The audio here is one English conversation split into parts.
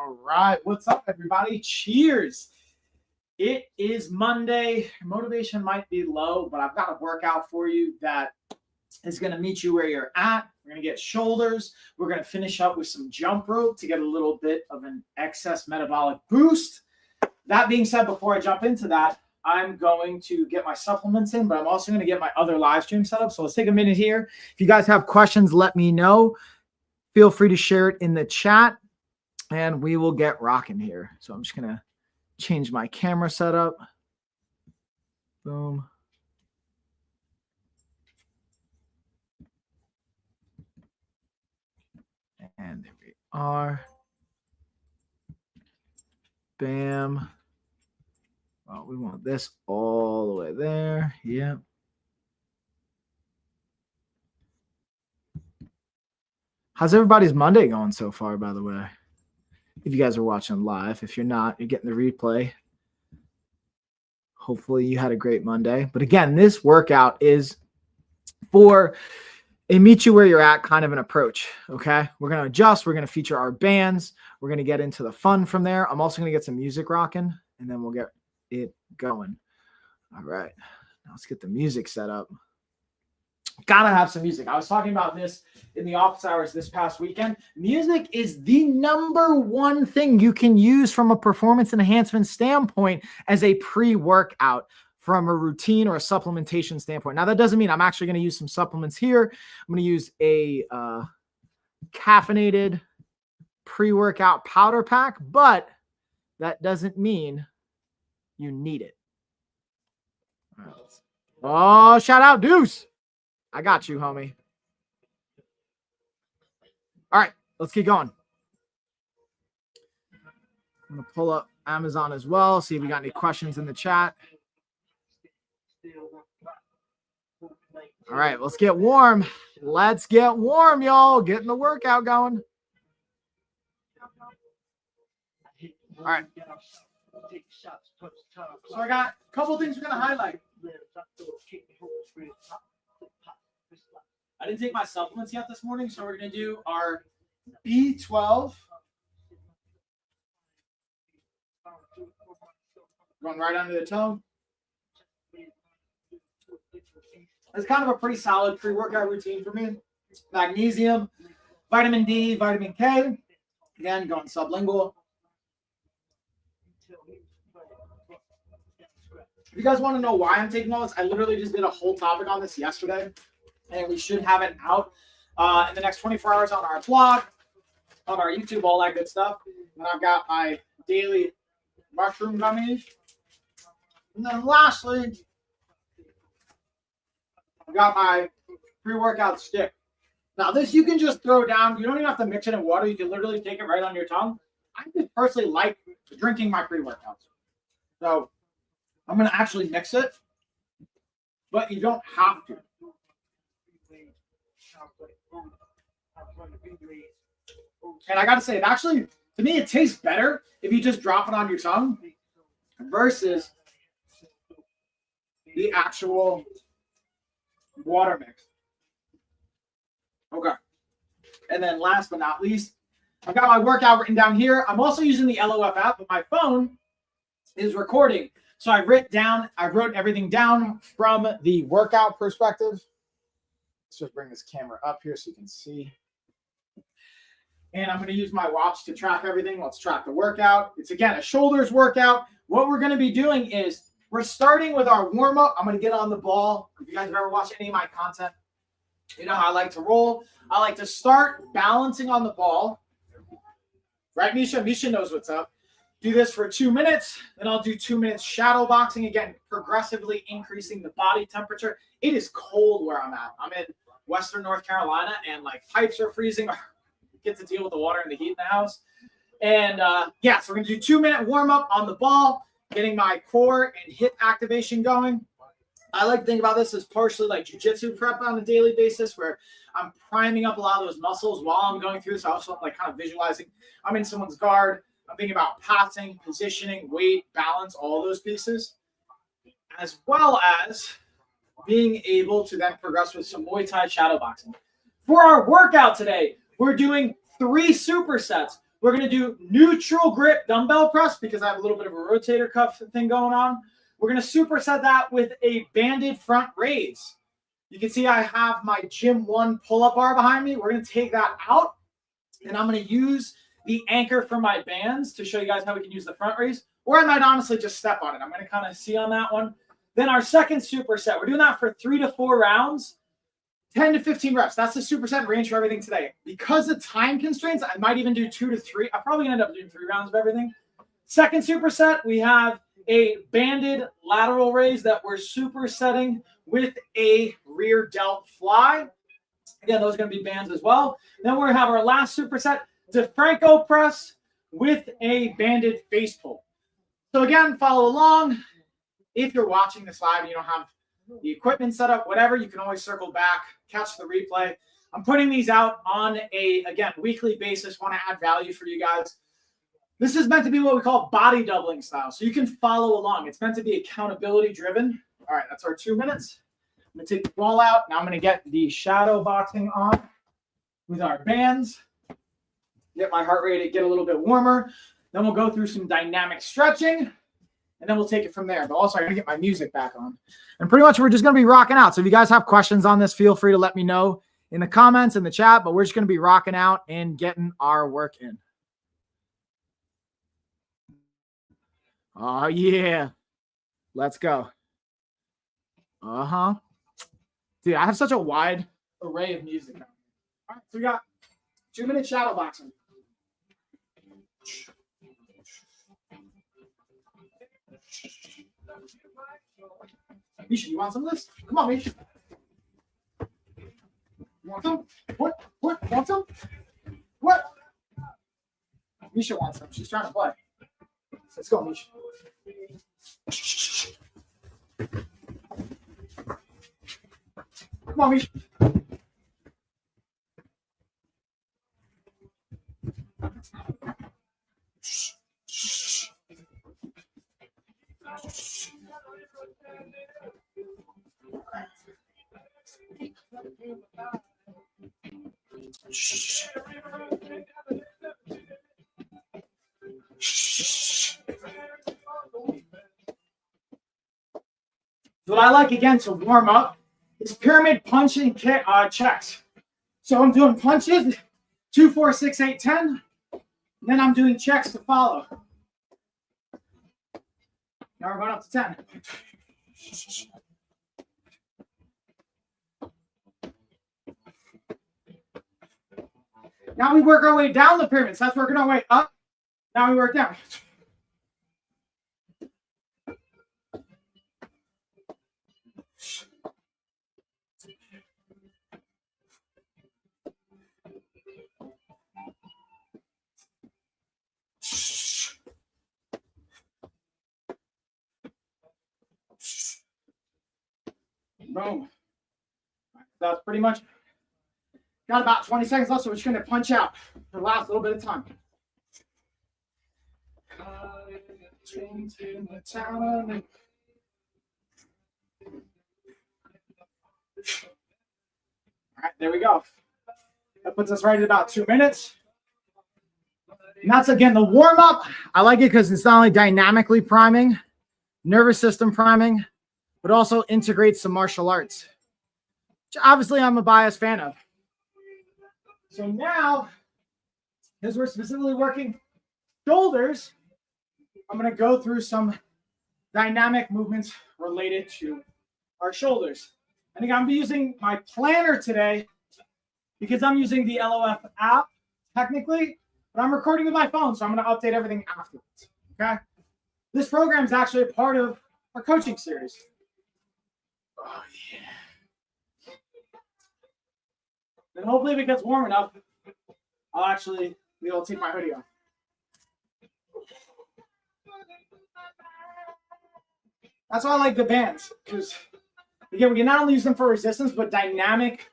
All right. What's up, everybody? Cheers. It is Monday. Motivation might be low, but I've got a workout for you that is going to meet you where you're at. We're going to get shoulders. We're going to finish up with some jump rope to get a little bit of an excess metabolic boost. That being said, before I jump into that, I'm going to get my supplements in, but I'm also going to get my other live stream set up. So let's take a minute here. If you guys have questions, let me know. Feel free to share it in the chat, and we will get rocking here. So I'm just going to change my camera setup. Boom. And there we are. Bam. Well, we want this all the way there. Yep. How's everybody's Monday going so far, by the way? If you guys are watching live. If you're not, you're getting the replay. Hopefully you had a great Monday. But again, this workout is for a meet you where you're at kind of an approach, okay? We're going to adjust. We're going to feature our bands. We're going to get into the fun from there. I'm also going to get some music rocking, and then we'll get it going. All right. Now let's get the music set up. Gotta have some music. I was talking about this in the office hours this past weekend. Music is the number one thing you can use from a performance enhancement standpoint as a pre-workout from a routine or a supplementation standpoint. Now, that doesn't mean I'm actually going to use some supplements here. I'm going to use a caffeinated pre-workout powder pack, but that doesn't mean you need it. All right. Oh, shout out Deuce. I got you, homie. All right, let's keep going. I'm going to pull up Amazon as well, see if we got any questions in the chat. All right, let's get warm. Let's get warm, y'all. Getting the workout going. All right. So I got a couple things we're going to highlight. I didn't take my supplements yet this morning, so we're going to do our B12. Going right under the toe. It's kind of a pretty solid pre-workout routine for me. Magnesium, vitamin D, vitamin K. Again, going sublingual. If you guys want to know why I'm taking all this, I literally just did a whole topic on this yesterday. And we should have it out in the next 24 hours on our blog, on our YouTube, all that good stuff. And I've got my daily mushroom gummies. And then lastly, I've got my pre-workout stick. Now, this you can just throw down. You don't even have to mix it in water. You can literally take it right on your tongue. I just personally like drinking my pre-workouts. So I'm going to actually mix it, but you don't have to. And I got to say, it actually, to me, it tastes better if you just drop it on your tongue versus the actual water mix. Okay. And then last but not least, I've got my workout written down here. I'm also using the LOF app, but my phone is recording. So I wrote everything down from the workout perspective. Let's just bring this camera up here so you can see. And I'm going to use my watch to track everything. Let's track the workout. It's, again, a shoulders workout. What we're going to be doing is we're starting with our warm-up. I'm going to get on the ball. If you guys have ever watched any of my content, you know how I like to roll. I like to start balancing on the ball. Right, Misha? Misha knows what's up. Do this for 2 minutes. Then I'll do 2 minutes shadow boxing. Again, progressively increasing the body temperature. It is cold where I'm at. I'm in Western North Carolina, and like pipes are freezing. Get to deal with the water and the heat in the house. And yeah, so we're going to do 2 minute warm up on the ball, getting my core and hip activation going. I like to think about this as partially like jiu-jitsu prep on a daily basis, where I'm priming up a lot of those muscles while I'm going through this. I also like kind of visualizing I'm in someone's guard. I'm thinking about passing, positioning, weight, balance, all those pieces, as well as being able to then progress with some Muay Thai shadow boxing. For our workout today, we're doing 3 supersets. We're going to do neutral grip dumbbell press because I have a little bit of a rotator cuff thing going on. We're going to superset that with a banded front raise. You can see I have my Gym 1 pull-up bar behind me. We're going to take that out, and I'm going to use the anchor for my bands to show you guys how we can use the front raise, or I might honestly just step on it. I'm going to kind of see on that one. Then our second superset, we're doing that for 3 to 4 rounds, 10 to 15 reps. That's the superset range for everything today. Because of time constraints, I might even do 2 to 3. I'm probably going to end up doing 3 rounds of everything. Second superset, we have a banded lateral raise that we're supersetting with a rear delt fly. Again, those are going to be bands as well. Then we're going to have our last superset, DeFranco press with a banded face pull. So again, follow along. If you're watching this live and you don't have the equipment set up, whatever, you can always circle back, catch the replay. I'm putting these out on a, again, weekly basis. Want to add value for you guys. This is meant to be what we call body doubling style. So you can follow along. It's meant to be accountability driven. All right, that's our 2 minutes. I'm going to take the ball out. Now I'm going to get the shadow boxing on with our bands. Get my heart rate to get a little bit warmer. Then we'll go through some dynamic stretching, and then we'll take it from there. But also, I'm going to get my music back on. And pretty much we're just going to be rocking out. So if you guys have questions on this, feel free to let me know in the comments, in the chat. But we're just going to be rocking out and getting our work in. Oh, yeah. Let's go. Uh-huh. Dude, I have such a wide array of music. All right, so we got 2-minute shadow boxing. Misha, you want some of this? Come on, Misha. You want some? What? Want some? What? Misha wants some. She's trying to play. Let's go, Misha. Come on, Misha. What I like, again, to warm up is pyramid punching checks. So I'm doing punches, 2, 4, 6, 8, 10. Then I'm doing checks to follow. Now we're going up to 10. Now we work our way down the pyramid. So that's working our way up. Now we work down. Boom. That's pretty much got about 20 seconds left, so we're just going to punch out for the last little bit of time. All right, there we go. That puts us right at about 2 minutes. And that's, again, the warm-up. I like it because it's not only dynamically priming, nervous system priming, but also integrates some martial arts, which obviously I'm a biased fan of. So now, because we're specifically working shoulders, I'm going to go through some dynamic movements related to our shoulders. And again, I'm using my planner today because I'm using the LOF app technically, but I'm recording with my phone, so I'm going to update everything afterwards. Okay? This program is actually a part of our coaching series. Oh, yeah. Then hopefully if it gets warm enough, I'll actually be able to take my hoodie off. That's why I like the bands, because, again, we can not only use them for resistance, but dynamic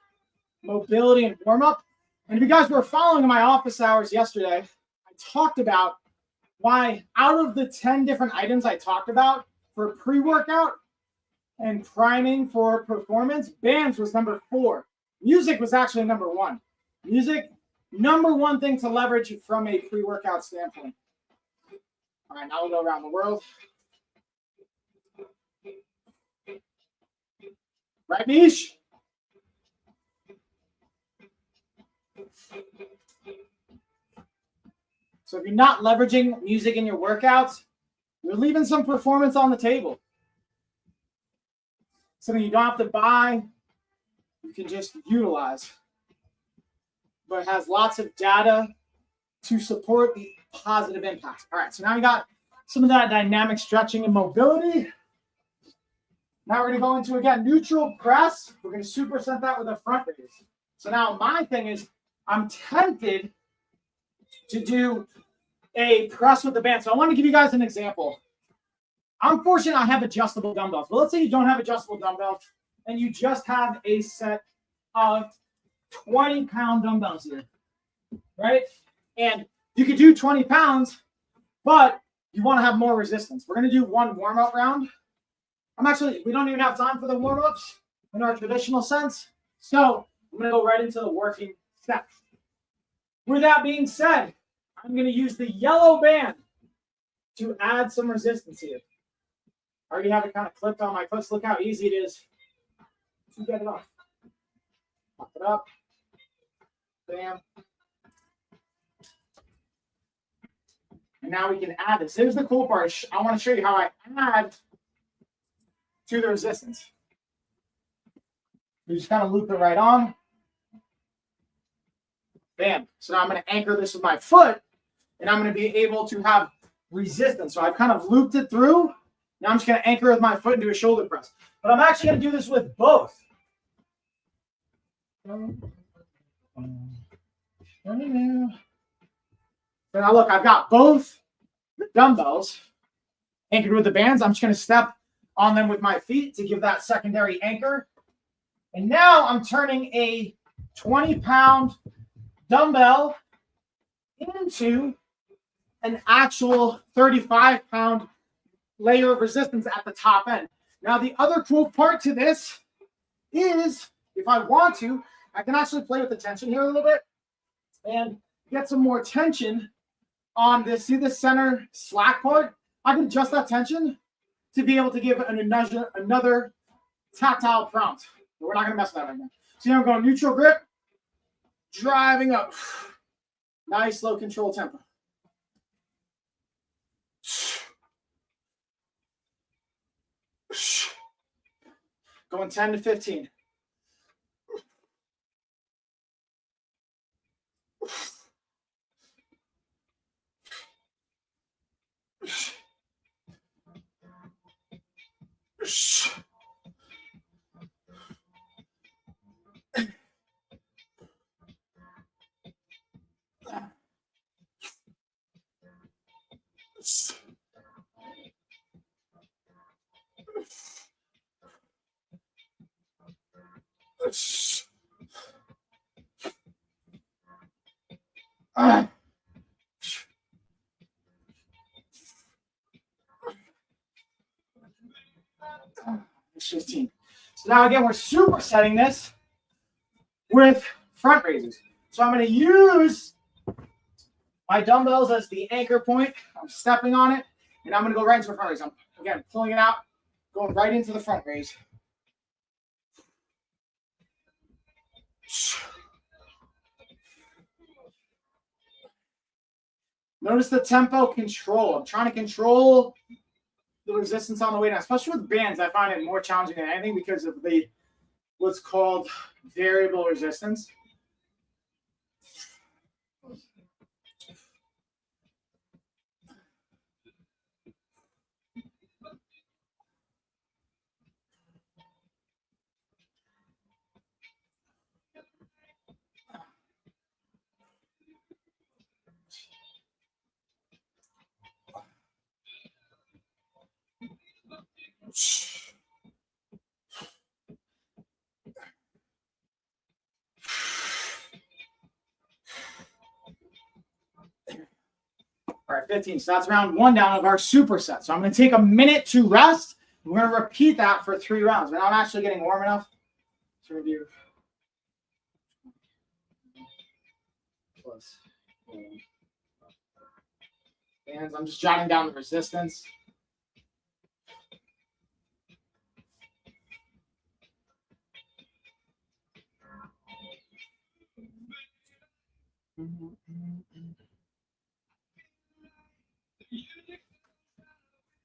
mobility and warm-up. And if you guys were following my office hours yesterday, I talked about why out of the 10 different items I talked about for pre-workout and priming for performance, bands was number 4. Music was actually number 1. Music number one thing to leverage from a pre-workout standpoint. All right, now we'll go around the world. Right, Mish? So if you're not leveraging music in your workouts, you're leaving some performance on the table. Something you don't have to buy, you can just utilize. But it has lots of data to support the positive impact. All right, so now you got some of that dynamic stretching and mobility. Now we're going to go into, again, neutral press. We're going to superset that with a front raise. So now my thing is, I'm tempted to do a press with the band. So I want to give you guys an example. I'm fortunate I have adjustable dumbbells. But let's say you don't have adjustable dumbbells and you just have a set of 20-pound dumbbells here, right? And you could do 20 pounds, but you want to have more resistance. We're going to do one warm-up round. We don't even have time for the warm-ups in our traditional sense. So I'm going to go right into the working steps. With that being said, I'm going to use the yellow band to add some resistance here. I already have it kind of clipped on my clips. Look how easy it is to get it off. Pop it up. Bam. And now we can add this. Here's the cool part. I want to show you how I add to the resistance. You just kind of loop it right on. Bam. So now I'm going to anchor this with my foot, and I'm going to be able to have resistance. So I've kind of looped it through. Now I'm just going to anchor with my foot and do a shoulder press. But I'm actually going to do this with both. So now look, I've got both the dumbbells anchored with the bands. I'm just going to step on them with my feet to give that secondary anchor. And now I'm turning a 20-pound dumbbell into an actual 35-pound layer of resistance at the top end. Now, the other cool part to this is, if I want to, I can actually play with the tension here a little bit and get some more tension on this. See the center slack part? I can adjust that tension to be able to give another tactile prompt. But we're not going to mess with that right now. So now I'm going neutral grip, driving up. Nice, low control tempo. Going 10 to 15. It's 15. So now again, we're supersetting this with front raises. So I'm going to use my dumbbells as the anchor point. I'm stepping on it, and I'm going to go right into a front raise. I'm, again, pulling it out, going right into the front raise. Notice the tempo control. I'm trying to control the resistance on the way down, especially with bands. I find it more challenging than anything because of the what's called variable resistance. All right, 15. So that's round one down of our superset. So I'm going to take a minute to rest. We're going to repeat that for 3 rounds. But I'm actually getting warm enough to review. close. Bands, I'm just jotting down the resistance.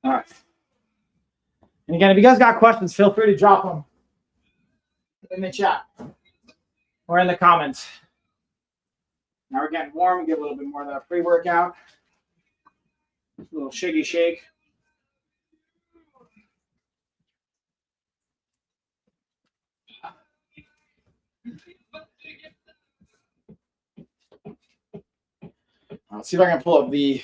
All right. And again, if you guys got questions, feel free to drop them in the chat or in the comments. Now we're getting warm. Get a little bit more of that pre-workout. A little shaky shake. Let's see if I can pull up the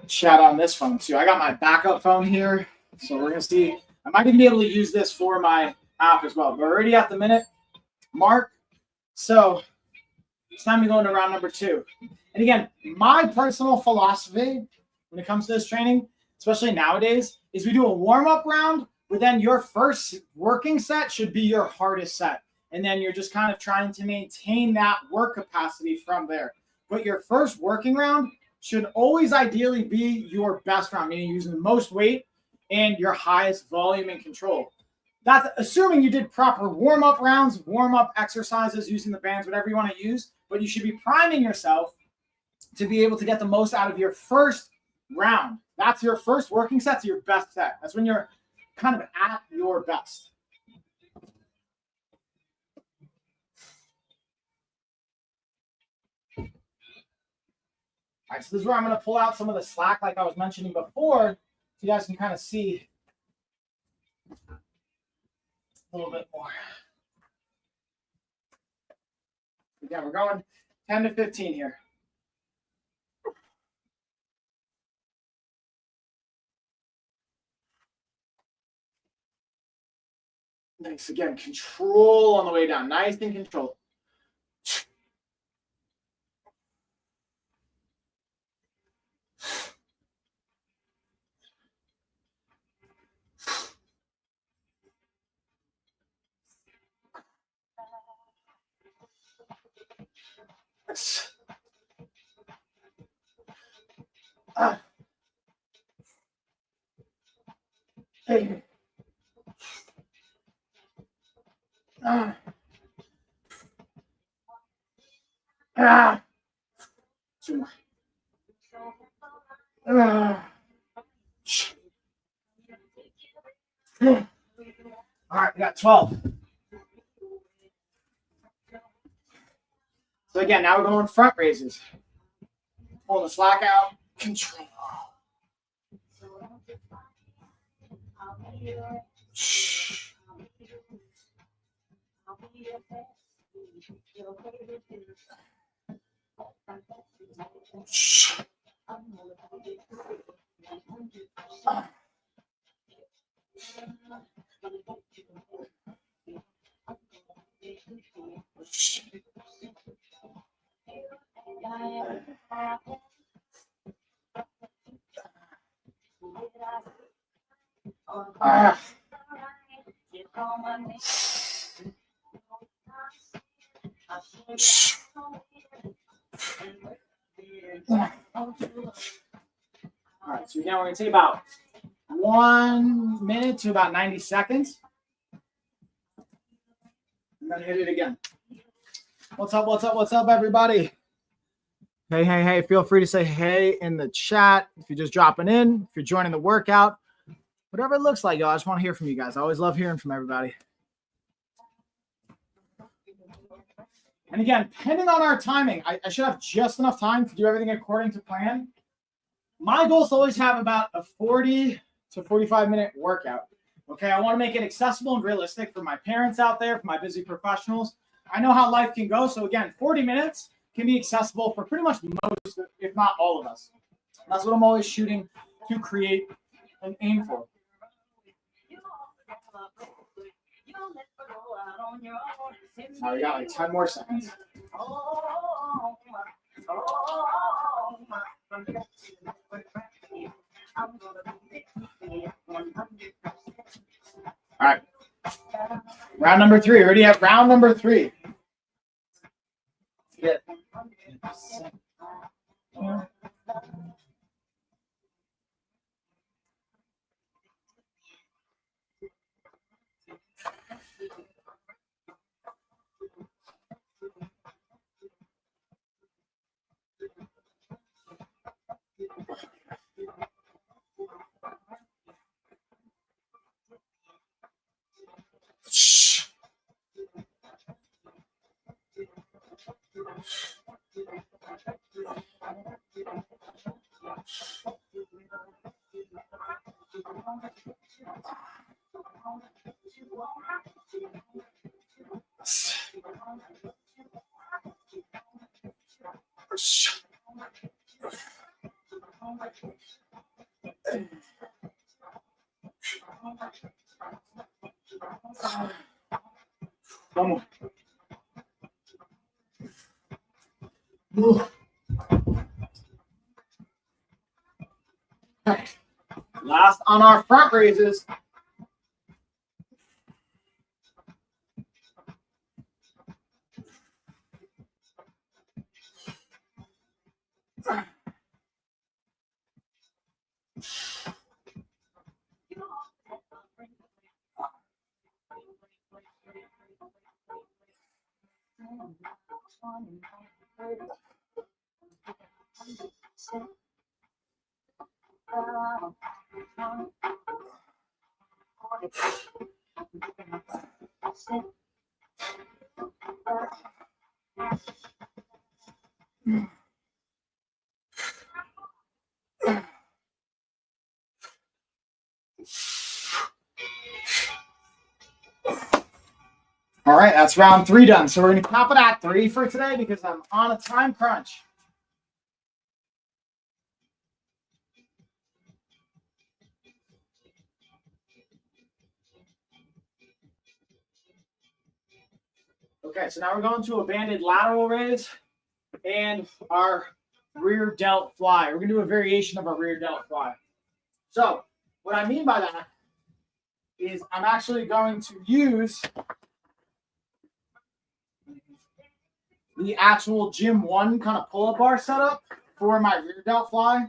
chat on this phone too. I got my backup phone here, so we're gonna see. I might even be able to use this for my app as well. But we're already at the minute mark, so it's time to go into round number 2. And again, my personal philosophy when it comes to this training, especially nowadays, is we do a warm-up round, but then your first working set should be your hardest set. And then you're just kind of trying to maintain that work capacity from there. But your first working round should always ideally be your best round, meaning using the most weight and your highest volume and control. That's assuming you did proper warm-up rounds, warm-up exercises, using the bands, whatever you want to use. But you should be priming yourself to be able to get the most out of your first round. That's your first working set, to your best set. That's when you're kind of at your best. All right, so this is where I'm going to pull out some of the slack like I was mentioning before, so you guys can kind of see a little bit more. Again, we're going 10 to 15 here. Nice. Again, control on the way down. Nice and controlled. Hey. Two more. All right, we got 12. So again, now we're going front raises. Pull the slack out. Control. All right, so now we're going to take about 1 minute to about 90 seconds. And then hit it again. What's up, what's up, what's up, everybody? Hey, hey, hey, feel free to say hey in the chat if you're just dropping in, if you're joining the workout, whatever it looks like, y'all. I just want to hear from you guys. I always love hearing from everybody. And again, depending on our timing, I should have just enough time to do everything according to plan. My goal is to always have about a 40 to 45-minute workout. Okay, I want to make it accessible and realistic for my parents out there, for my busy professionals. I know how life can go. So again, 40 minutes can be accessible for pretty much most, if not all of us. That's what I'm always shooting to create and aim for. Now we got like 10 more seconds. All right. Round number 3. Already at round number 3. Get One more. Ooh. Okay. Last on our front raises. All right, that's round 3 done. So we're going to cap it at 3 for today because I'm on a time crunch. Okay, so now we're going to a banded lateral raise and our rear delt fly. We're going to do a variation of our rear delt fly. So what I mean by that is I'm actually going to use the actual Gym 1 kind of pull-up bar setup for my rear delt fly.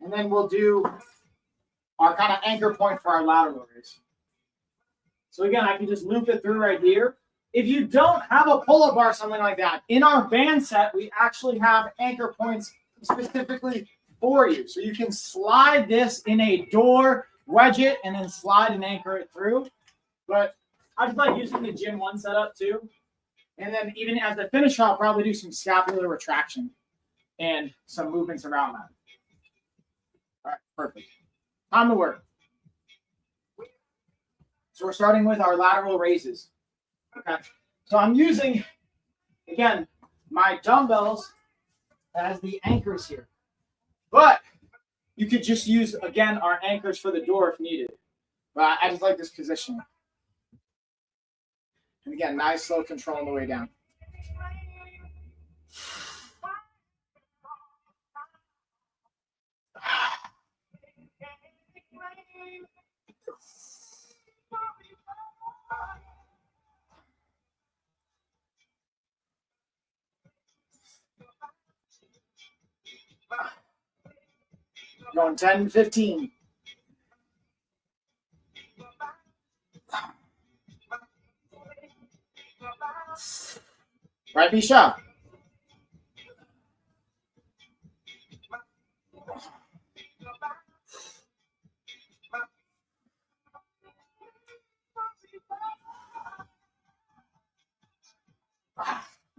And then we'll do our kind of anchor point for our lateral raise. So again, I can just loop it through right here. If you don't have a pull-up bar, something like that, in our band set, we actually have anchor points specifically for you. So you can slide this in a door, wedge it, and then slide and anchor it through. But I just like using the Gym 1 setup too. And then even as the finish, I'll probably do some scapular retraction and some movements around that. All right, perfect. Time to work. So we're starting with our lateral raises. Okay. So I'm using, again, my dumbbells as the anchors here. But you could just use, again, our anchors for the door if needed. But I just like this position. And again, nice slow control on the way down. Going 10, 15. Right, Bisha?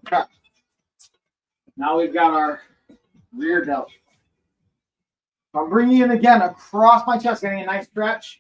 Okay. Now we've got our rear delt. So I'm bringing it again across my chest, getting a nice stretch.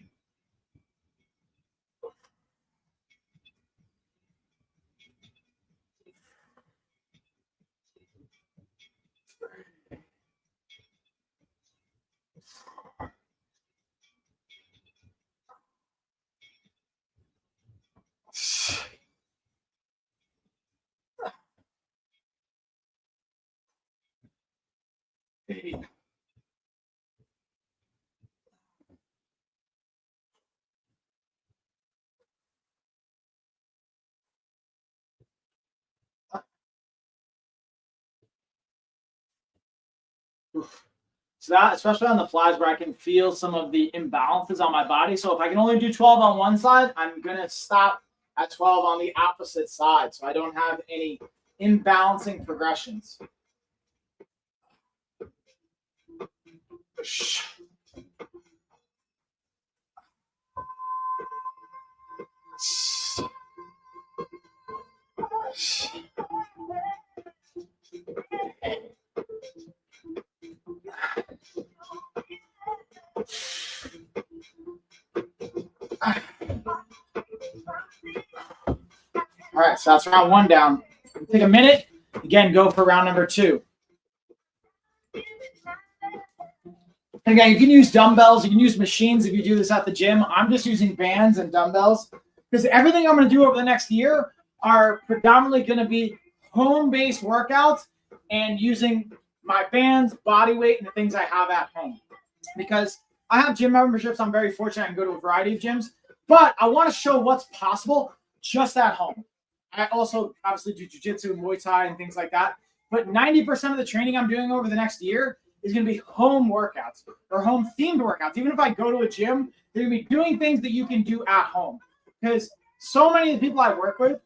So that, especially on the flies where I can feel some of the imbalances on my body. So if I can only do 12 on one side, I'm going to stop at 12 on the opposite side. So I don't have any imbalancing progressions. All right, so that's round 1 down. Take a minute. Again, go for round number 2. And again, you can use dumbbells. You can use machines if you do this at the gym. I'm just using bands and dumbbells because everything I'm going to do over the next year are predominantly going to be home-based workouts and using my bands, body weight, and the things I have at home. Because I have gym memberships. I'm very fortunate I can go to a variety of gyms. But I want to show what's possible just at home. I also obviously do jiu-jitsu and Muay Thai and things like that. But 90% of the training I'm doing over the next year is going to be home workouts or home-themed workouts. Even if I go to a gym, they're going to be doing things that you can do at home. Because so many of the people I work with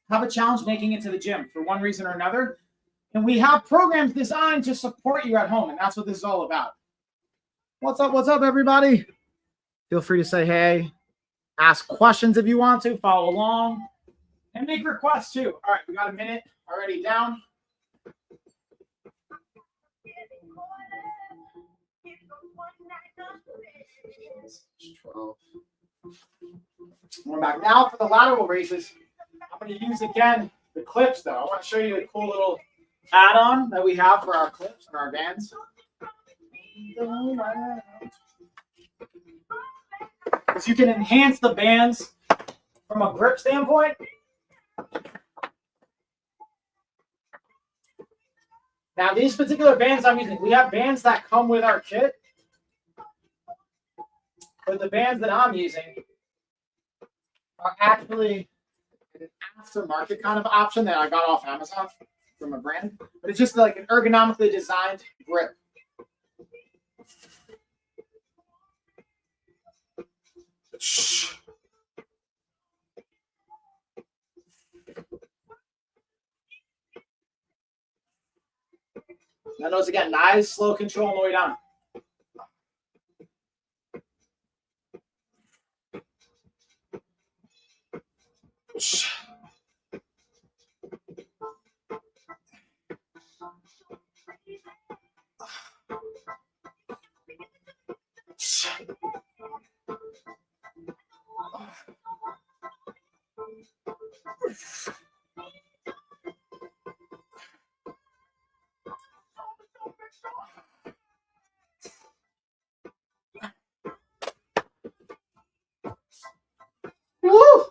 have a challenge making it to the gym for one reason or another. And we have programs designed to support you at home. And that's what this is all about. What's up, everybody? Feel free to say hey. Ask questions if you want to. Follow along. And make requests too. All right, we got a minute already down. We're back now for the lateral raises. I'm going to use again the clips though. I want to show you a cool little add-on that we have for our clips and our bands. Because you can enhance the bands from a grip standpoint. Now, these particular bands I'm using, we have bands that come with our kit. But the bands that I'm using are actually an aftermarket kind of option that I got off Amazon from a brand. But it's just like an ergonomically designed grip. Now notice again, nice slow control on the way down. Woo!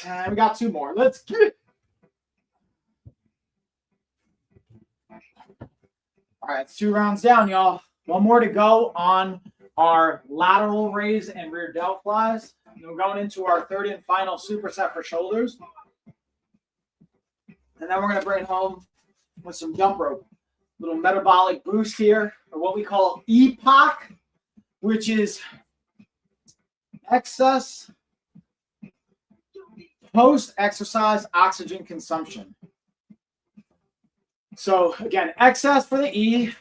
And we got 2 more. Let's get it. All right, it's 2 rounds down, y'all. 1 more to go on our lateral raise and rear delt flies. And we're going into our 3rd and final superset for shoulders. And then we're going to bring it home with some jump rope. Little metabolic boost here, or what we call EPOC, which is excess post-exercise oxygen consumption. So again, excess for the E,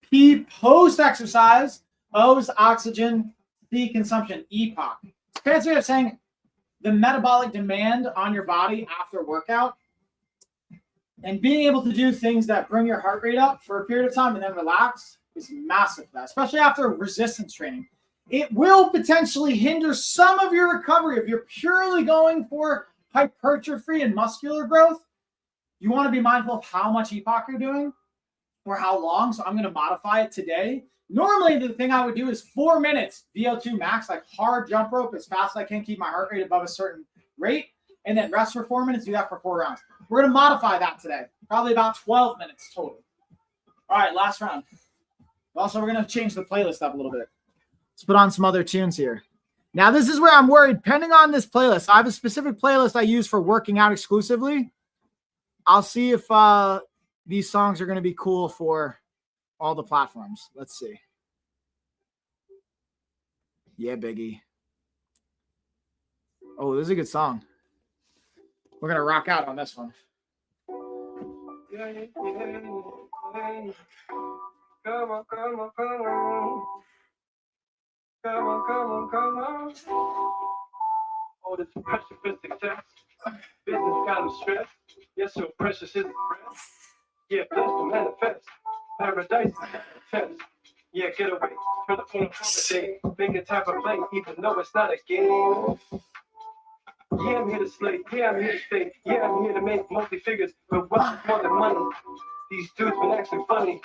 P post-exercise, O is oxygen, C consumption, EPOC. Fancy way of saying the metabolic demand on your body after workout and being able to do things that bring your heart rate up for a period of time and then relax is massive for that, especially after resistance training. It will potentially hinder some of your recovery if you're purely going for hypertrophy and muscular growth. You want to be mindful of how much EPOC you're doing. or how long. So I'm going to modify it today. Normally, the thing I would do is 4 minutes VO2 max, like hard jump rope as fast as I can, keep my heart rate above a certain rate, and then rest for 4 minutes, do that for 4 rounds. We're going to modify that today, probably about 12 minutes total. All right, last round. Also, we're going to change the playlist up a little bit. Let's put on some other tunes here. Now, this is where I'm worried. Depending on this playlist, I have a specific playlist I use for working out exclusively. I'll see if these songs are going to be cool for all the platforms. Let's see. Yeah, Biggie. Oh, this is a good song. We're going to rock out on this one. Come on, come on, come on. Come on, come on, come on. Oh, this pressure for success. Business kind of stress. Yes, so precious is the breath. Yeah, blessed to manifest. Paradise manifest. Yeah, get away. Turn the phone holiday. Think it's half a play, even though it's not a game. Yeah, I'm here to slay. Yeah, I'm here to stay. Yeah, I'm here to make multi-figures. But what's more than money? These dudes been acting funny.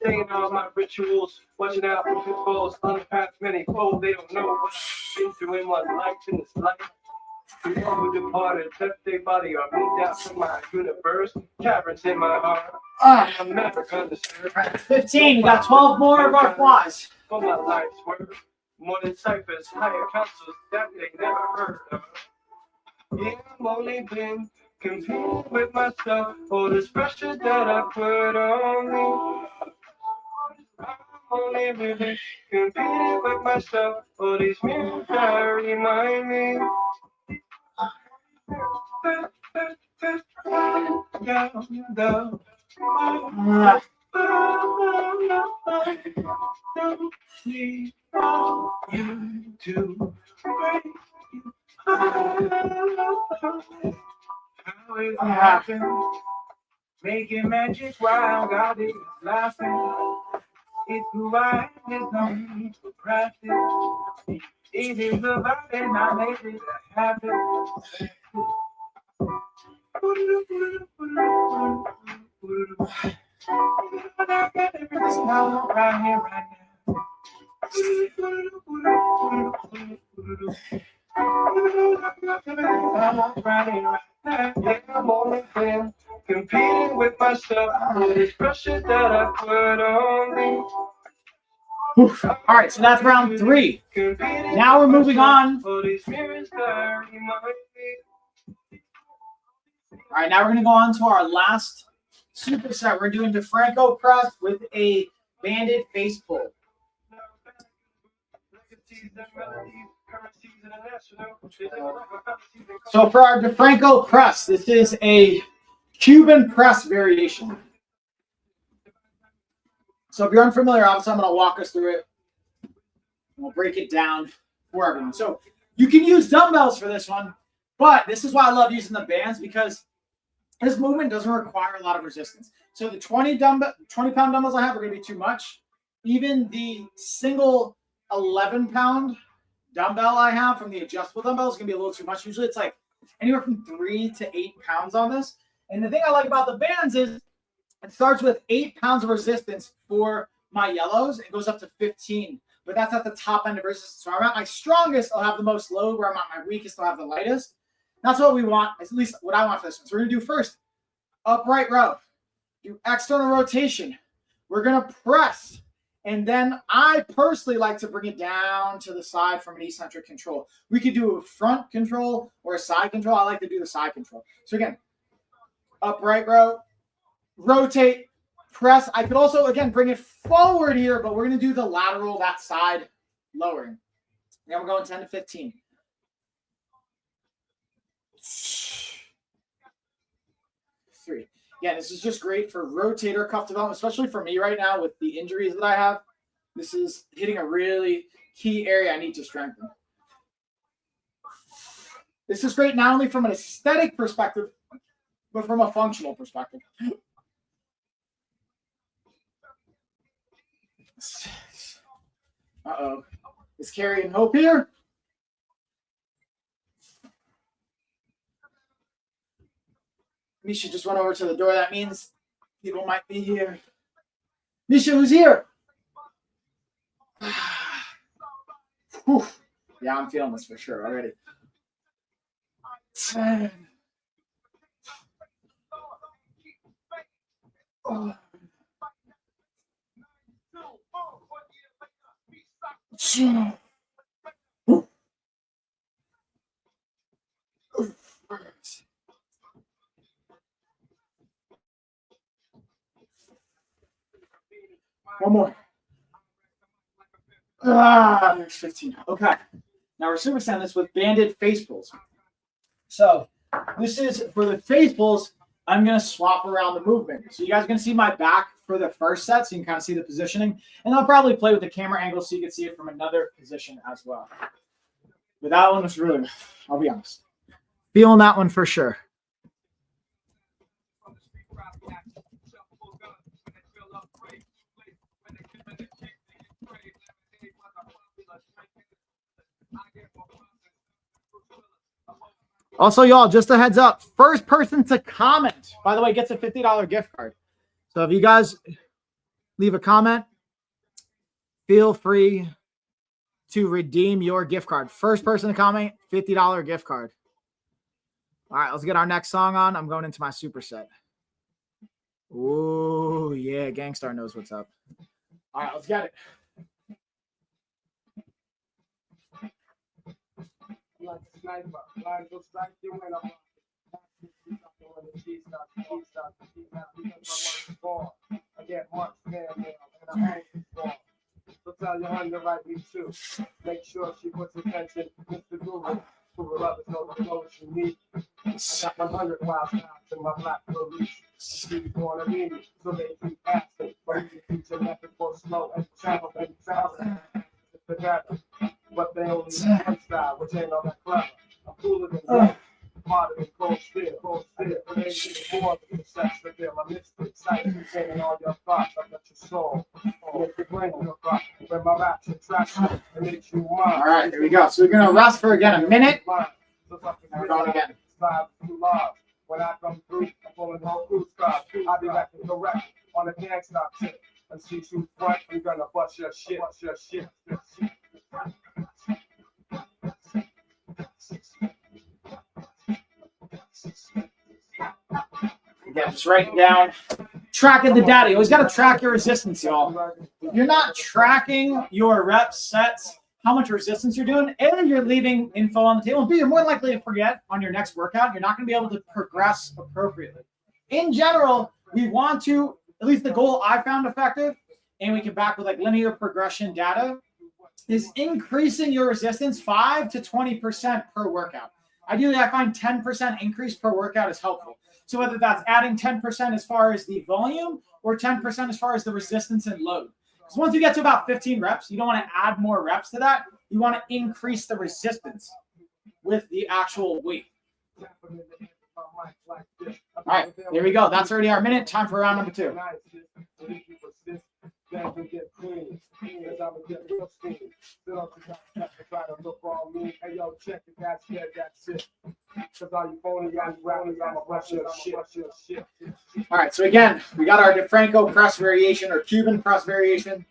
Saying all my rituals, watching out for pitfalls, unpacked many folds. They don't know what I've been through in my life in this life. The one who departed, left their body or moved out from my universe. Caverns in my heart. I'm never gonna serve. 15, we got 12 more of our flies. For my life's work, more than ciphers, higher councils that they never heard of. Yeah, I'm only been competing with myself for this pressure that I put on me. I'm only really competing with myself for these mirrors that remind me. How it happened? Making magic while God is laughing. It's who I am, there's no need for practice. It is about it, I made it a habit. I got everything I want right here, right now. Yeah, I'm only playing, competing with myself. This pressure that I put on me. All right, so that's round 3. Now we're moving on. All right, now we're going to go on to our last superset. We're doing DeFranco press with a banded face pull. So for our DeFranco press, this is a Cuban press variation. So if you're unfamiliar, obviously I'm going to walk us through it. We'll break it down for everyone. So you can use dumbbells for this one, but this is why I love using the bands, because this movement doesn't require a lot of resistance. So the 20-pound dumbbells I have are going to be too much. Even the single 11-pound dumbbell I have from the adjustable dumbbell is going to be a little too much. Usually it's like anywhere from 3 to 8 pounds on this. And the thing I like about the bands is it starts with 8 pounds of resistance for my yellows. It goes up to 15, but that's at the top end of resistance. So I'm at my strongest, I'll have the most load. Where I'm at my weakest, I'll have the lightest. That's what we want, at least what I want for this one. So we're going to do first upright row, do external rotation. We're going to press. And then I personally like to bring it down to the side from an eccentric control. We could do a front control or a side control. I like to do the side control. So again, upright row, rotate, press. I could also, again, bring it forward here, but we're going to do the lateral, that side lowering. Now we're going 10 to 15. 3. Yeah, this is just great for rotator cuff development, especially for me right now with the injuries that I have. This is hitting a really key area I need to strengthen. This is great not only from an aesthetic perspective, but from a functional perspective. Uh-oh. Is Carrie and Hope here? Misha just went over to the door. That means people might be here. Misha, who's here? Whew. Yeah, I'm feeling this for sure already. 10. Oh. 2. One more. There's 15. Okay. Now we're supersetting this with banded face pulls. So this is for the face pulls. I'm going to swap around the movement. So you guys are going to see my back for the first set, so you can kind of see the positioning. And I'll probably play with the camera angle so you can see it from another position as well. But that one was really, I'll be honest, feeling that one for sure. Also, y'all, just a heads up, first person to comment, by the way, gets a $50 gift card. So if you guys leave a comment, feel free to redeem your gift card. First person to comment, $50 gift card. All right, let's get our next song on. I'm going into my superset. Ooh, yeah, Gangstar knows what's up. All right, let's get it. Like a sniper, blind will strike you when I'm I get much fan mail and I hang for. So tell your honey to write me too. Make sure she puts attention. Mr. Guru, who will others know the clothes she needs. I got 100 wild times in my black police. She's gonna need me, so they keep asking. But you teach a method for slow and travel. Together. But they only one style, which ain't all that clever. I'm cooler than gold, harder than cold steel. I get related more than the sex reveal. I'm excited containing all your thoughts. I got your soul. Make your brain look up. When my raps attract you, it makes you mine. All right, here we go. So we're gonna rest for again a minute. We're going again. When I come through, I'm pulling whole crew stop. I'll be back and correct on the gangsta tip. And see you front, I'm gonna bust your shit. Again, just writing down, tracking the data. You always got to track your resistance, y'all. If you're not tracking your reps, sets, how much resistance you're doing, and you're leaving info on the table, and B, you're more likely to forget on your next workout. You're not going to be able to progress appropriately. In general, we want to, at least the goal I found effective, and we can back with like linear progression data, is increasing your resistance 5 to 20% per workout. Ideally, I find 10% increase per workout is helpful. So whether that's adding 10% as far as the volume or 10% as far as the resistance and load. Because once you get to about 15 reps, you don't want to add more reps to that. You want to increase the resistance with the actual weight. All right, there we go. That's already our minute. Time for round number 2. All right, so again, we got our DeFranco press variation or Cuban press variation.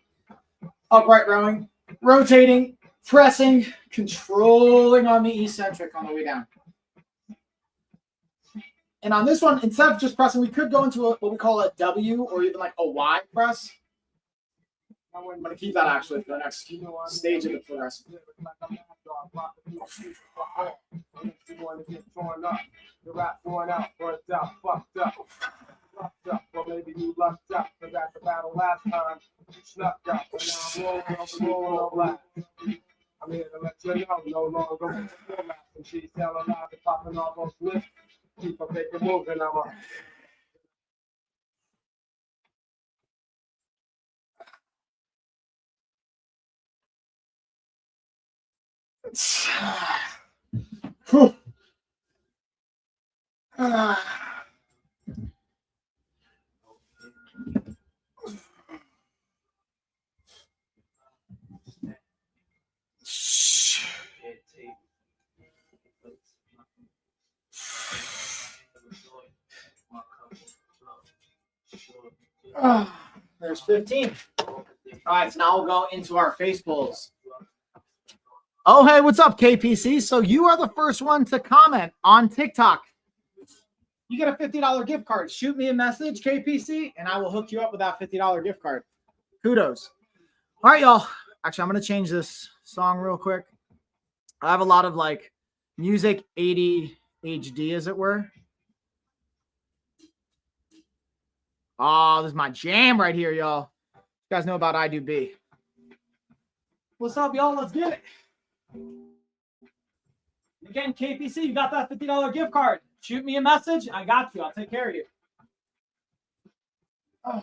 Upright rowing, rotating, pressing, controlling on the eccentric on the way down. And on this one, instead of just pressing, we could go into what we call a W or even like a Y press. I'm going to keep that actually for the next stage of the progress. Well, maybe you lucked up because at the battle last time you snuck up, but now I'm rolling. I'm here to let you know, no longer and she's telling lies and popping all those lips. Keep her making moves and I'm a There's 15. All right, so now we'll go into our face pulls. Oh, hey, what's up, KPC? So you are the first one to comment on TikTok. You get a $50 gift card. Shoot me a message, KPC, and I will hook you up with that $50 gift card. Kudos. All right, y'all. Actually, I'm going to change this song real quick. I have a lot of like music 80 HD, as it were. Oh, this is my jam right here, y'all. You guys know about I Do B. What's up, y'all? Let's get it. Again, KPC, you got that $50 gift card. Shoot me a message. I got you. I'll take care of you. Oh.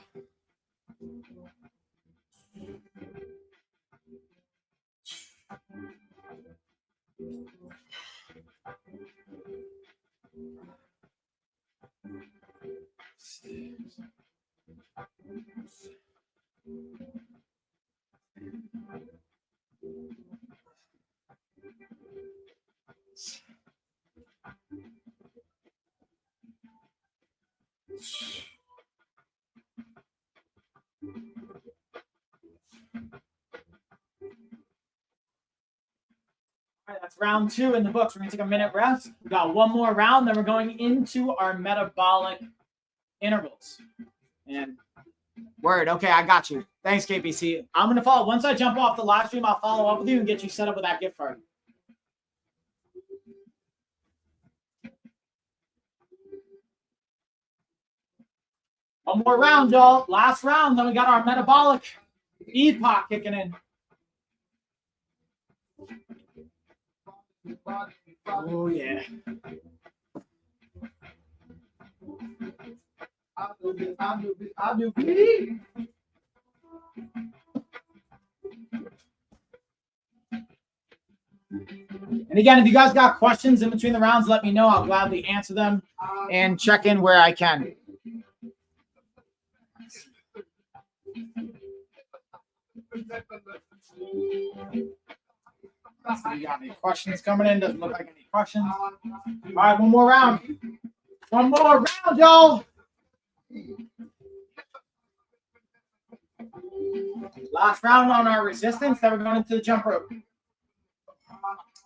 All right, that's round 2 in the books. We're going to take a minute rest. We got one more round, then we're going into our metabolic intervals. And word, okay, I got you. Thanks, KPC. I'm going to follow. Once I jump off the live stream, I'll follow up with you and get you set up with that gift card. One more round, y'all. Last round, then we got our metabolic epoch kicking in. Oh, yeah. I do. And again, if you guys got questions in between the rounds, let me know. I'll gladly answer them and check in where I can. You got any questions coming in? Doesn't look like any questions. All right, one more round. One more round, y'all. Last round on our resistance. Then we're going into the jump rope.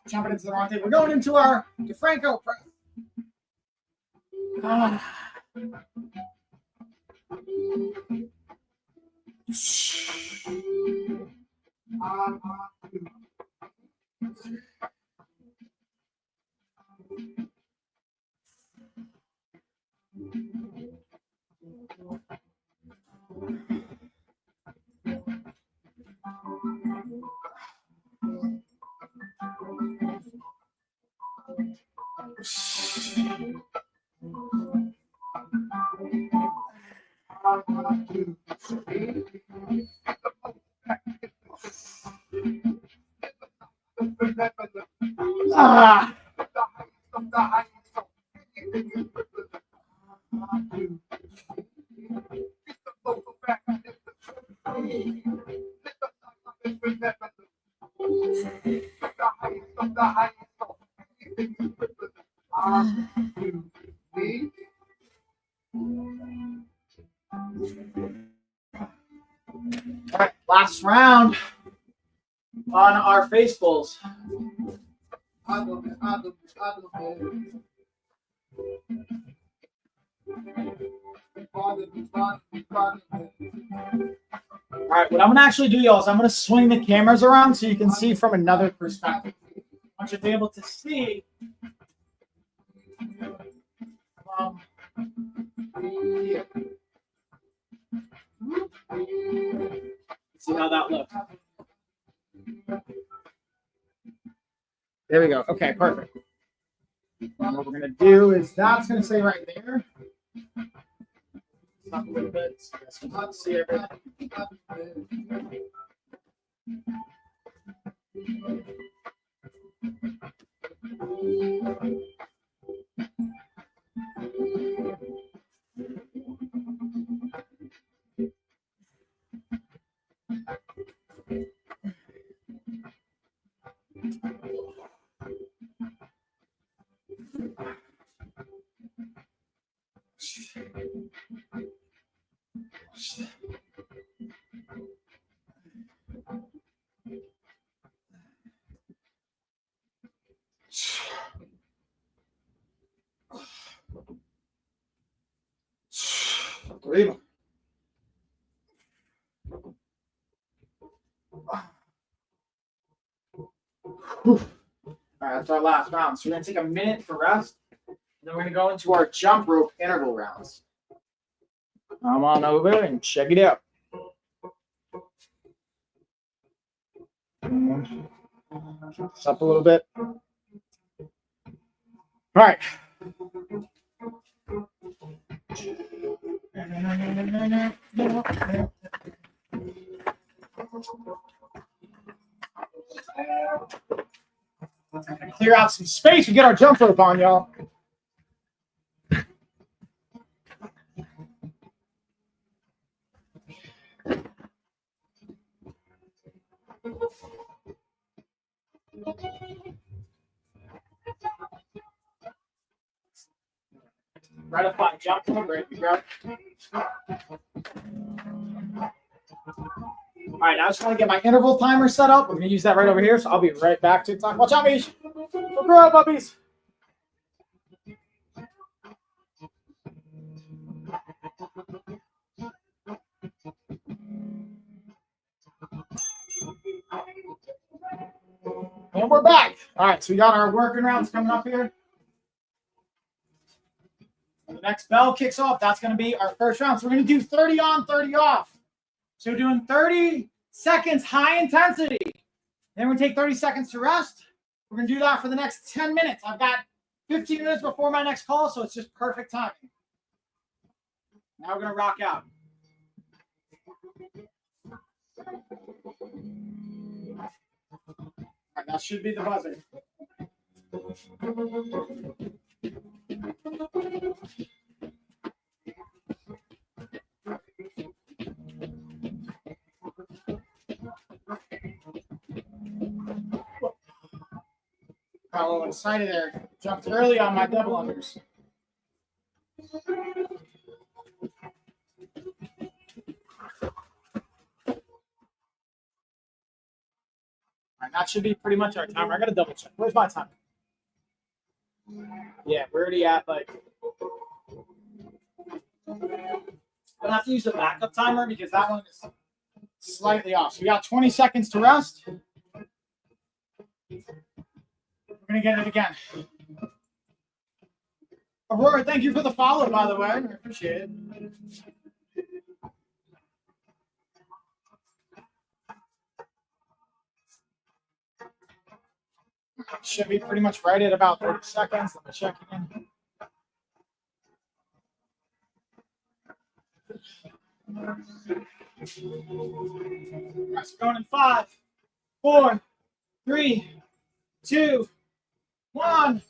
Jumping into the wrong thing. We're going into our DeFranco press. All right, last round on our face pulls. All right, what I'm going to actually do, y'all, is I'm going to swing the cameras around so you can see from another perspective. I want you to be able to see see how that looks. There we go. Okay, perfect. And what we're going to do is that's going to stay right there. Stop a little bit so you guys can see everything. 3 more. Whew. All right, that's our last round. So we're going to take a minute for rest. And then we're going to go into our jump rope interval rounds. Come on over and check it out. This up a little bit. All right. Clear out some space and get our jump rope on, y'all. Right up on jump rope, right? All right, I just want to get my interval timer set up. We're going to use that right over here, so I'll be right back to talk. Watch out, Mish. Go grow up, puppies. And we're back. All right, so we got our working rounds coming up here. When the next bell kicks off, that's going to be our first round. So we're going to do 30 on, 30 off. So we're doing 30 seconds high intensity. Then we're going to take 30 seconds to rest. We're going to do that for the next 10 minutes. I've got 15 minutes before my next call, so it's just perfect timing. Now we're going to rock out. All right, that should be the buzzer. Got a little excited there. Jumped early on my double unders. That should be pretty much our timer. I got to double check. Where's my timer? Yeah, we're already at like. I'll have to use the backup timer because that one is slightly off. So we got 20 seconds to rest. We're going to get it again. Aurora, thank you for the follow, by the way. I appreciate it. Should be pretty much right at about 30 seconds. Let me check again. That's going in 5, 4, 3, 2, 1.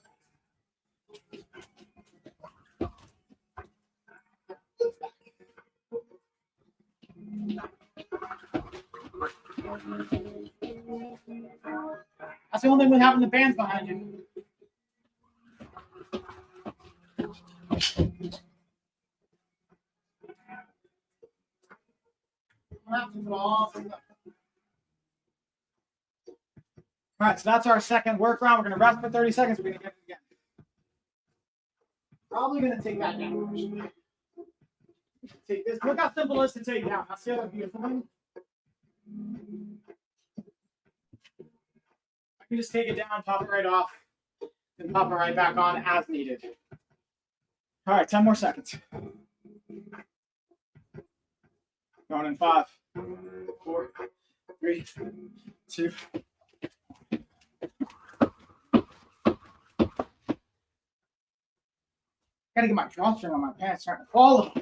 That's the only thing with having the bands behind you. All right, so that's our second work round. We're going to rest for 30 seconds. We're going to get it again. Probably going to take that down. Take this. Look how simple it is to take down. That's the other beautiful thing. I can just take it down, pop it right off, and pop it right back on as needed. All right, 10 more seconds. Going in 5, 4, 3, 2. Gotta get my drawstring on my pants starting to fall.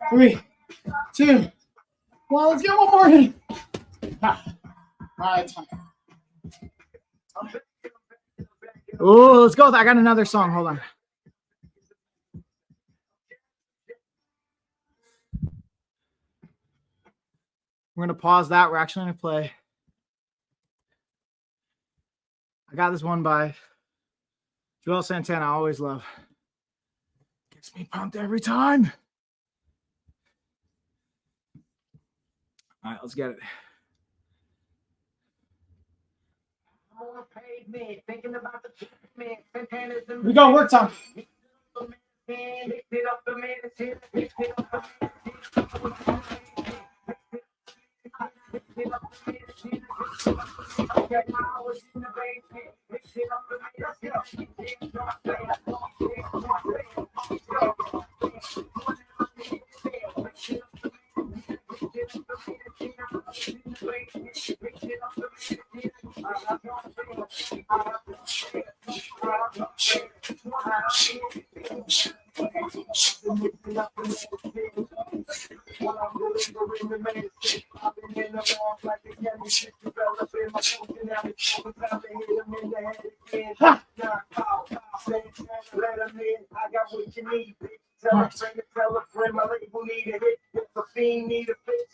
Three, 2, 1. Let's get one more hit. All right. Oh, let's go. I got another song. Hold on. We're going to pause that. We're actually going to play. I got this one by Joel Santana, I always love. Gets me pumped every time. All right, let's get it. We go, work time.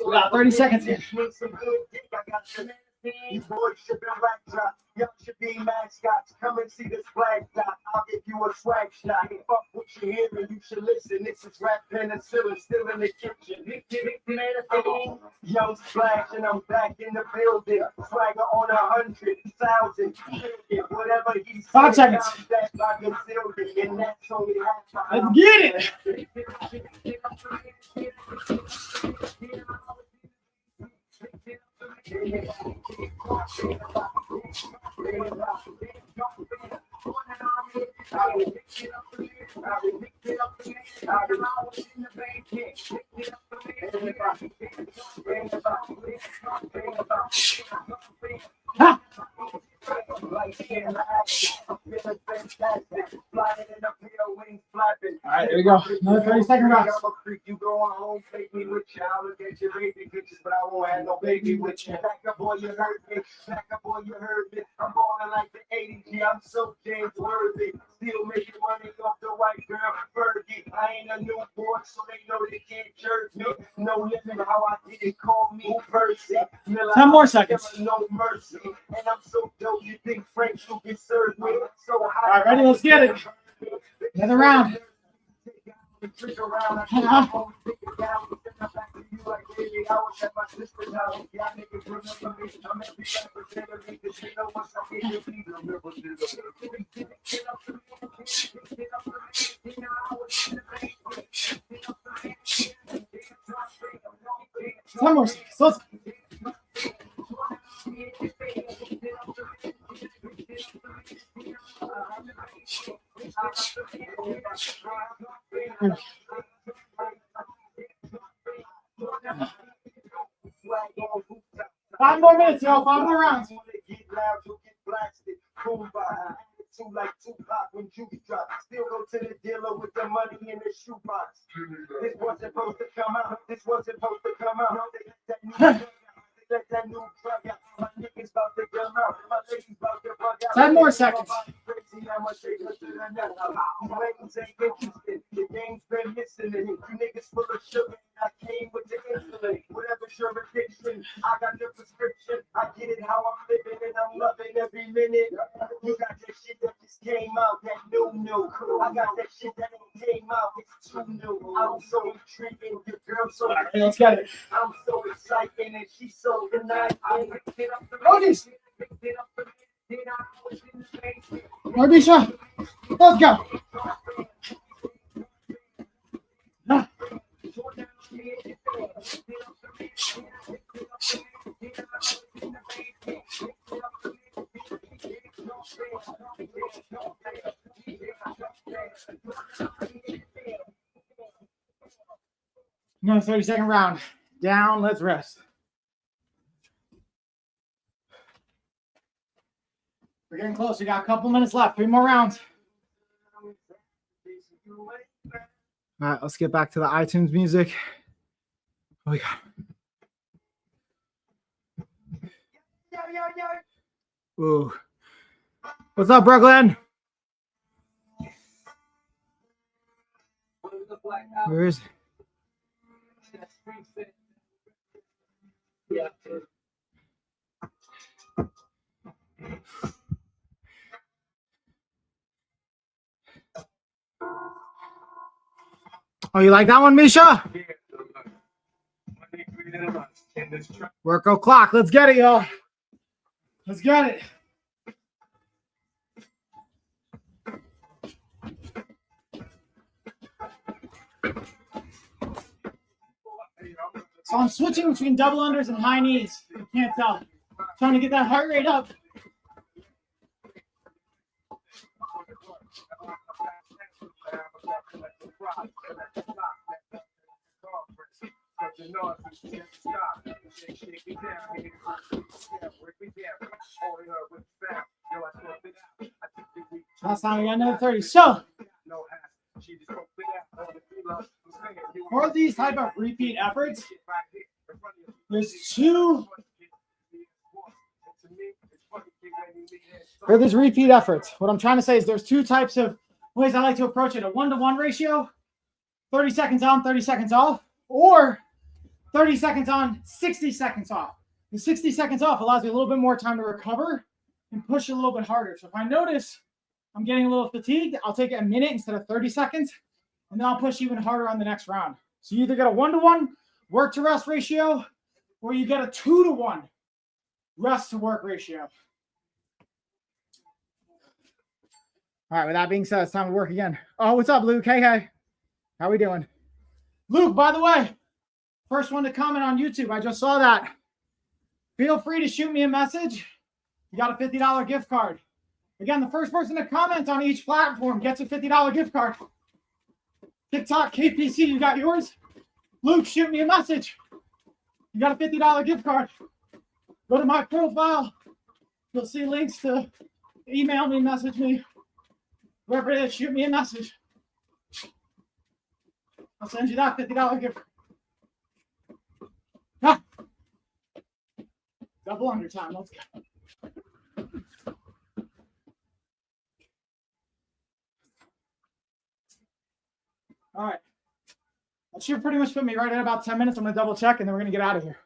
We got 30 seconds here. Y'all should be mascots. Come and see this flag dot. I'll give you a swag shot. Fuck what you hearing, you should listen. This is rap penicillin, still in the kitchen. Young Splash, and I'm back in the building. Swagger on 100,000. Whatever he said, 5 seconds. And that's only half. Let's get it. Ha! All right, here we go. Another 30-second round. You going home, take me with you. I'll look at your baby pictures, but I won't have no baby with you. Back up, boy, you heard me. Back up, boy, you heard me. I'm balling like the 80s. Yeah, I'm so James worthy. Still making money off the white girl, Fergie. I ain't a newborn, so they know they can't jerk me. No limit how I did it. Call me Percy. 10 more seconds. No mercy. And I'm so dope, you think Frank can serve me. So high. All right, ready? Let's get it. Another round. One more. So Five more minutes, yo. 5 more rounds. Like Tupac when juice drop. Still go to the dealer with the money in the shoebox. This wasn't supposed to come out. This wasn't supposed to come out. They let that new drug out. My niggas about to come out. My ladies about to bug out. 10 more seconds. The game's been missing it. You niggas full of sugar. I came with the insulin. Whatever's your addiction, I got the prescription. I get it how I'm living and I'm loving every minute. You got that shit that just came out, that new. I got that shit that ain't came out, it's too new. I'm so intriguing, your girl so let's get it. I'm so exciting and she's so denied. Rodis! Rodisha, let's go. No, 30-second round. Down, let's rest. We're getting close. We got a couple minutes left. 3 more rounds. All right, let's get back to the iTunes music. What we got? Ooh. What's up, Brooklyn? Where is it? Yeah. Oh, you like that one, Misha? Work o'clock. Let's get it, y'all. Let's get it. So I'm switching between double unders and high knees. You can't tell. Trying to get that heart rate up. Last time we got another 30. So for these type of repeat efforts, there's two. For these repeat efforts, what I'm trying to say is there's two types of ways I like to approach it. A 1-to-1 ratio, 30 seconds on, 30 seconds off, or 30 seconds on, 60 seconds off. The 60 seconds off allows me a little bit more time to recover and push a little bit harder. So if I notice I'm getting a little fatigued, I'll take a minute instead of 30 seconds, and then I'll push even harder on the next round. So you either get a 1-to-1 work to rest ratio, or you get a 2-to-1 rest to work ratio. All right, with that being said, it's time to work again. Oh, what's up, Luke? Hey. How we doing? Luke, by the way, first one to comment on YouTube. I just saw that. Feel free to shoot me a message. You got a $50 gift card. Again, the first person to comment on each platform gets a $50 gift card. TikTok, KPC, you got yours? Luke, shoot me a message. You got a $50 gift card. Go to my profile. You'll see links to email me, message me. Whoever it is, shoot me a message. I'll send you that $50 gift card. Ah. Double under time. Let's go. All right. That should pretty much put me right at about 10 minutes. I'm going to double check, and then we're going to get out of here.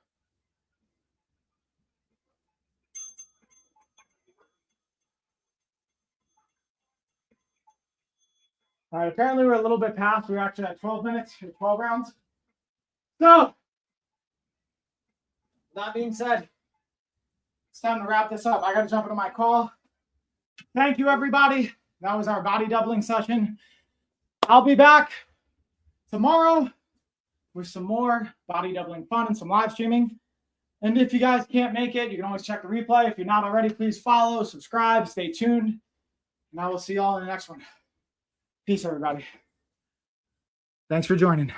All right. Apparently, we're a little bit past. We're actually at 12 minutes or 12 rounds. So, that being said, it's time to wrap this up. I got to jump into my call. Thank you, everybody. That was our body doubling session. I'll be back tomorrow with some more body doubling fun and some live streaming. And if you guys can't make it, you can always check the replay. If you're not already, please follow, subscribe, stay tuned. And I will see you all in the next one. Peace, everybody. Thanks for joining.